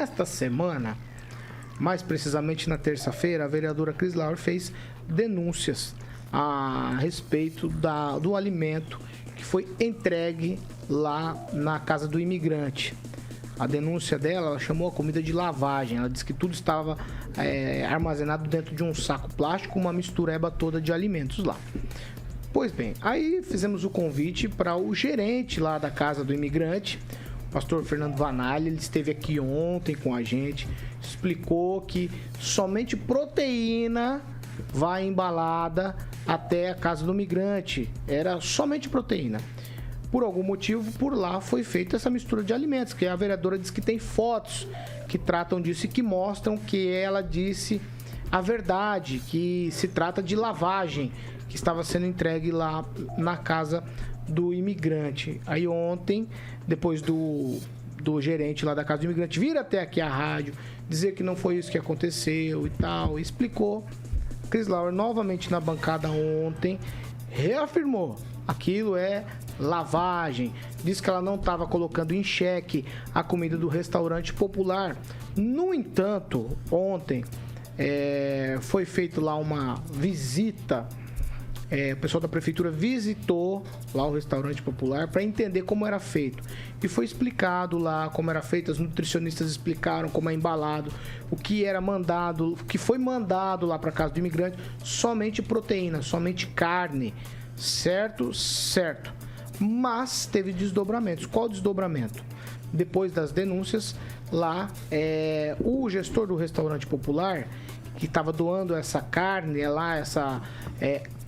Esta semana, mais precisamente na terça-feira, a vereadora Cris Lauer fez denúncias a respeito do alimento que foi entregue lá na casa do imigrante. A denúncia dela, ela chamou a comida de lavagem. Ela disse que tudo estava armazenado dentro de um saco plástico, uma mistureba toda de alimentos lá. Pois bem, aí fizemos o convite para o gerente lá da casa do imigrante, o pastor Fernando Vanalli. Ele esteve aqui ontem com a gente, explicou que somente proteína vai embalada até a casa do migrante. Era somente proteína. Por algum motivo, por lá foi feita essa mistura de alimentos, que a vereadora diz que tem fotos que tratam disso e que mostram que ela disse a verdade, que se trata de lavagem que estava sendo entregue lá na casa do imigrante. Aí ontem, depois do gerente lá da casa do imigrante vir até aqui à rádio, dizer que não foi isso que aconteceu e tal, explicou. Cris Lauer, novamente na bancada ontem, reafirmou: aquilo é lavagem. Disse que ela não estava colocando em xeque a comida do restaurante popular. No entanto, ontem foi feita lá uma visita. O pessoal da prefeitura visitou lá o restaurante popular para entender como era feito. E foi explicado lá como era feito, as nutricionistas explicaram como é embalado, o que era mandado, o que foi mandado lá para casa do imigrante, somente proteína, somente carne. Certo? Certo. Mas teve desdobramentos. Qual desdobramento? Depois das denúncias, lá o gestor do restaurante popular, que estava doando essa carne lá, essa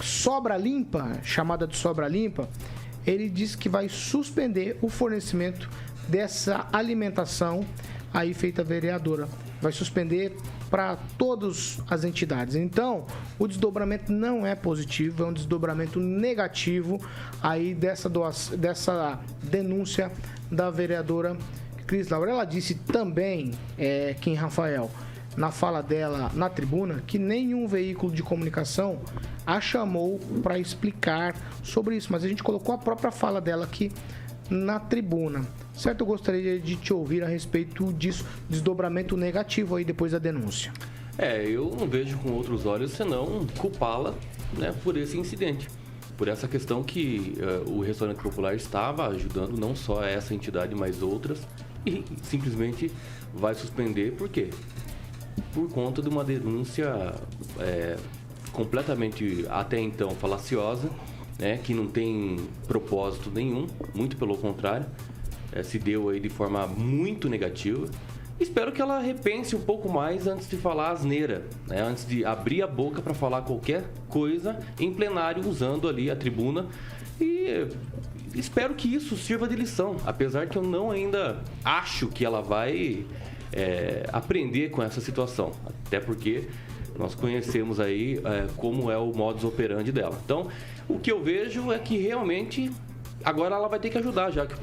sobra limpa, chamada de sobra limpa, ele disse que vai suspender o fornecimento dessa alimentação aí feita a vereadora. Vai suspender para todas as entidades. Então, o desdobramento não é positivo, é um desdobramento negativo aí dessa denúncia da vereadora Cris Lauer. Ela disse também, Kim Rafael, na fala dela na tribuna, que nenhum veículo de comunicação a chamou para explicar sobre isso, mas a gente colocou a própria fala dela aqui na tribuna. Certo? Eu gostaria de te ouvir a respeito disso, desdobramento negativo aí depois da denúncia. Eu não vejo com outros olhos senão culpá-la, né, por esse incidente. Por essa questão que o restaurante popular estava ajudando não só essa entidade, mas outras, e simplesmente vai suspender. Por quê? Por conta de uma denúncia completamente, até então, falaciosa, né, que não tem propósito nenhum, muito pelo contrário, se deu aí de forma muito negativa. Espero que ela repense um pouco mais antes de falar asneira, né, antes de abrir a boca para falar qualquer coisa em plenário, usando ali a tribuna. E espero que isso sirva de lição, apesar que eu não ainda acho que ela vai aprender com essa situação, até porque nós conhecemos aí como é o modus operandi dela. Então, o que eu vejo é que realmente agora ela vai ter que ajudar, já que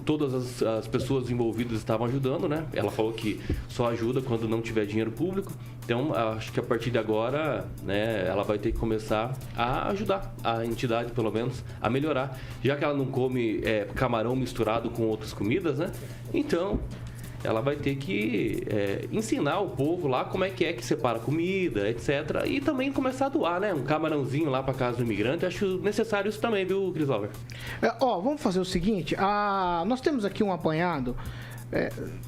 todas as pessoas envolvidas estavam ajudando, né? Ela falou que só ajuda quando não tiver dinheiro público. Então, acho que a partir de agora, né, ela vai ter que começar a ajudar a entidade, pelo menos, a melhorar. Já que ela não come camarão misturado com outras comidas, né? Então, ela vai ter que ensinar o povo lá como é que separa comida, etc. E também começar a doar, né? Um camarãozinho lá para casa do imigrante. Acho necessário isso também, viu, Cris Lauer? Vamos fazer o seguinte. Nós temos aqui um apanhado,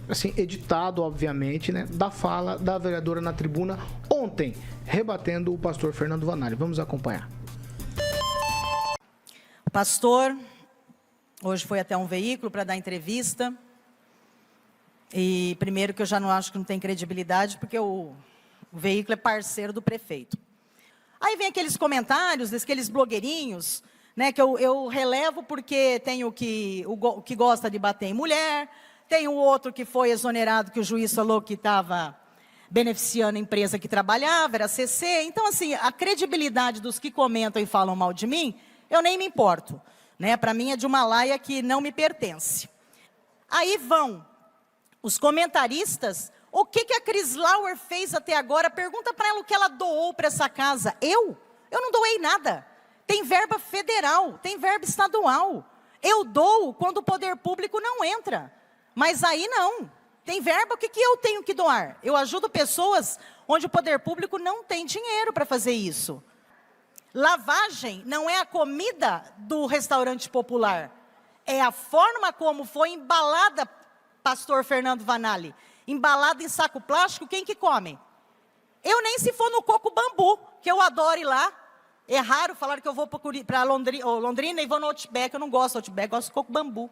assim, editado, obviamente, né, da fala da vereadora na tribuna ontem, rebatendo o pastor Fernando Vanalli. Vamos acompanhar. O pastor hoje foi até um veículo para dar entrevista. E primeiro que eu já não acho que não tem credibilidade, porque o veículo é parceiro do prefeito. Aí vem aqueles comentários, aqueles blogueirinhos, né, que eu relevo porque tem o que gosta de bater em mulher, tem o outro que foi exonerado, que o juiz falou que estava beneficiando a empresa que trabalhava, era CC. Então, assim, a credibilidade dos que comentam e falam mal de mim, eu nem me importo, né? Para mim é de uma laia que não me pertence. Aí vão os comentaristas: o que a Cris Lauer fez até agora? Pergunta para ela o que ela doou para essa casa. Eu não doei nada. Tem verba federal, tem verba estadual. Eu dou quando o poder público não entra. Mas aí não. Tem verba, o que eu tenho que doar? Eu ajudo pessoas onde o poder público não tem dinheiro para fazer isso. Lavagem não é a comida do restaurante popular. É a forma como foi embalada, pastor Fernando Vanali. Embalada em saco plástico, quem que come? Eu nem se for no Coco Bambu, que eu adoro ir lá. É raro falar que eu vou para Londrina e vou no Outback. Eu não gosto do Outback, gosto do Coco Bambu.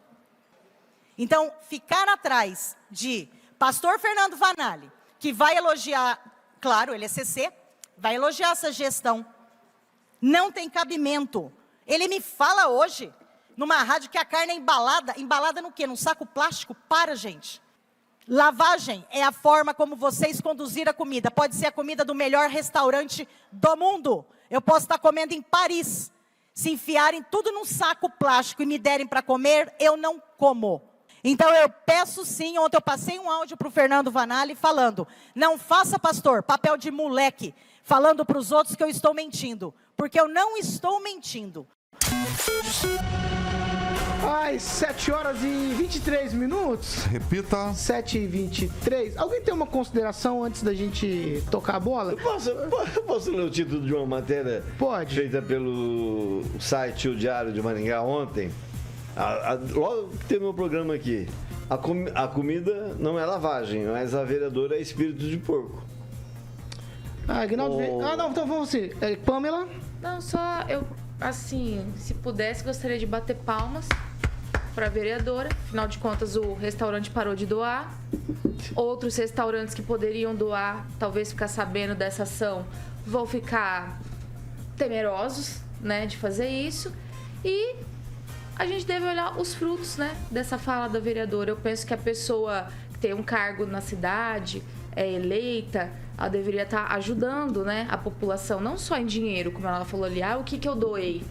Então, ficar atrás de pastor Fernando Vanali, que vai elogiar, claro, ele é CC, vai elogiar essa gestão. Não tem cabimento. Ele me fala hoje, numa rádio, que a carne é embalada no quê? Num saco plástico? Para, gente. Lavagem é a forma como vocês conduzir a comida. Pode ser a comida do melhor restaurante do mundo. Eu posso estar comendo em Paris. Se enfiarem tudo num saco plástico e me derem para comer, eu não como. Então eu peço sim, ontem eu passei um áudio para o Fernando Vanali falando, não faça, pastor, papel de moleque, falando para os outros que eu estou mentindo, porque eu não estou mentindo. Às 7h23. Repita. 7h23. Alguém tem uma consideração antes da gente tocar a bola? Posso ler o título de uma matéria? Pode. Feita pelo site O Diário de Maringá ontem. Logo que teve meu programa aqui. A comida não é lavagem, mas a vereadora é espírito de porco. Aguinaldo não, então vamos assim. Pamela? Não, só eu, assim, se pudesse, gostaria de bater palmas para a vereadora. Afinal de contas, o restaurante parou de doar. Outros restaurantes que poderiam doar, talvez ficar sabendo dessa ação, vão ficar temerosos, né, de fazer isso. E a gente deve olhar os frutos, né, dessa fala da vereadora. Eu penso que a pessoa que tem um cargo na cidade, é eleita, ela deveria estar ajudando, né, a população, não só em dinheiro, como ela falou ali, o que eu doei,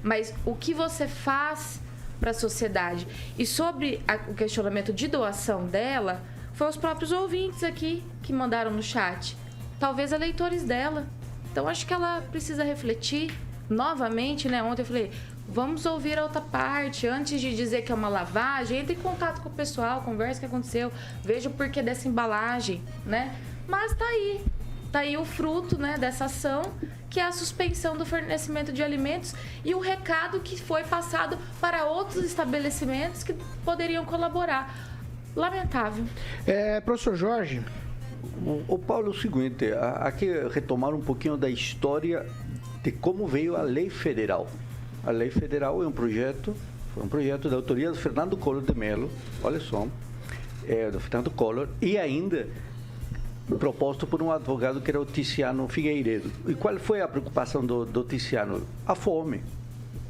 mas o que você faz para a sociedade. E sobre o questionamento de doação dela, foi os próprios ouvintes aqui que mandaram no chat, talvez eleitores dela. Então acho que ela precisa refletir novamente, né? Ontem eu falei, vamos ouvir a outra parte, antes de dizer que é uma lavagem, entre em contato com o pessoal, conversa o que aconteceu, veja o porquê dessa embalagem, né? Mas tá aí o fruto, né, dessa ação, que é a suspensão do fornecimento de alimentos e o recado que foi passado para outros estabelecimentos que poderiam colaborar. Lamentável. Professor Jorge? O Paulo, é o seguinte, aqui retomar um pouquinho da história de como veio a lei federal. A lei federal foi um projeto da autoria do Fernando Collor de Mello, olha só, do Fernando Collor, e ainda proposto por um advogado que era o Tiziano Figueiredo. E qual foi a preocupação do Tiziano? A fome,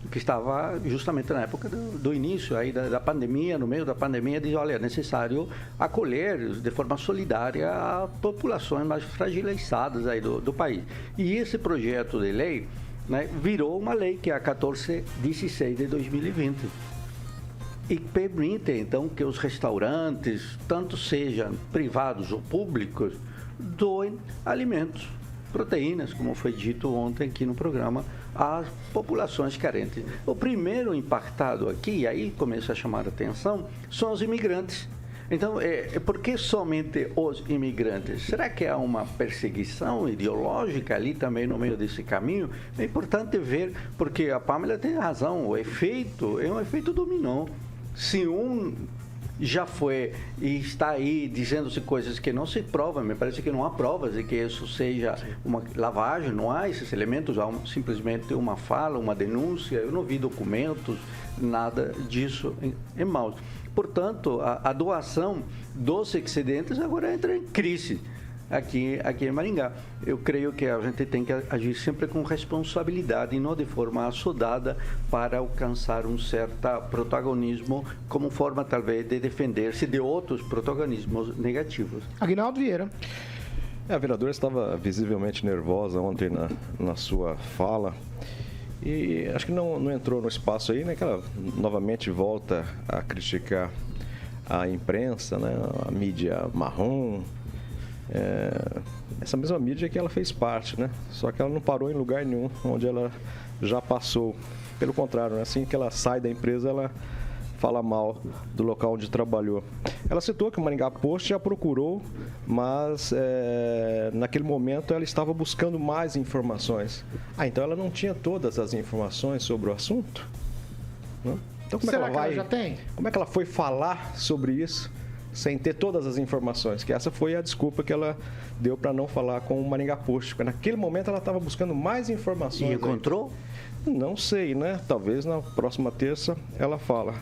que estava justamente na época do início aí da pandemia, no meio da pandemia, diz, olha, é necessário acolher de forma solidária a populações mais fragilizadas aí do país. E esse projeto de lei, né, virou uma lei, que é a 1416 de 2020. E permite, então, que os restaurantes, tanto sejam privados ou públicos, doem alimentos, proteínas, como foi dito ontem aqui no programa, às populações carentes. O primeiro impactado aqui, e aí começa a chamar a atenção, são os imigrantes. Então, por que somente os imigrantes? Será que há uma perseguição ideológica ali também no meio desse caminho? É importante ver, porque a Pamela tem razão, o efeito é um efeito dominó. Se um já foi e está aí dizendo-se coisas que não se provam, me parece que não há provas de que isso seja uma lavagem, não há esses elementos, há simplesmente uma fala, uma denúncia, eu não vi documentos, nada disso em mãos. Portanto, a doação dos excedentes agora entra em crise aqui em Maringá. Eu creio que a gente tem que agir sempre com responsabilidade e não de forma assodada para alcançar um certo protagonismo, como forma talvez de defender-se de outros protagonismos negativos. Aguinaldo Vieira. A vereadora estava visivelmente nervosa ontem na sua fala. E acho que não entrou no espaço aí, né? Que ela novamente volta a criticar a imprensa, né? A mídia marrom, essa mesma mídia que ela fez parte, né? Só que ela não parou em lugar nenhum onde ela já passou. Pelo contrário, né? Assim que ela sai da empresa, fala mal do local onde trabalhou. Ela citou que o Maringá Post já procurou, mas naquele momento ela estava buscando mais informações. Então ela não tinha todas as informações sobre o assunto? Não? Então como Será é que que ela ela já tem? Como é que ela foi falar sobre isso sem ter todas as informações? Que essa foi a desculpa que ela deu para não falar com o Maringá Post. Porque naquele momento ela estava buscando mais informações. E encontrou? Não sei, né? Talvez na próxima terça ela fala.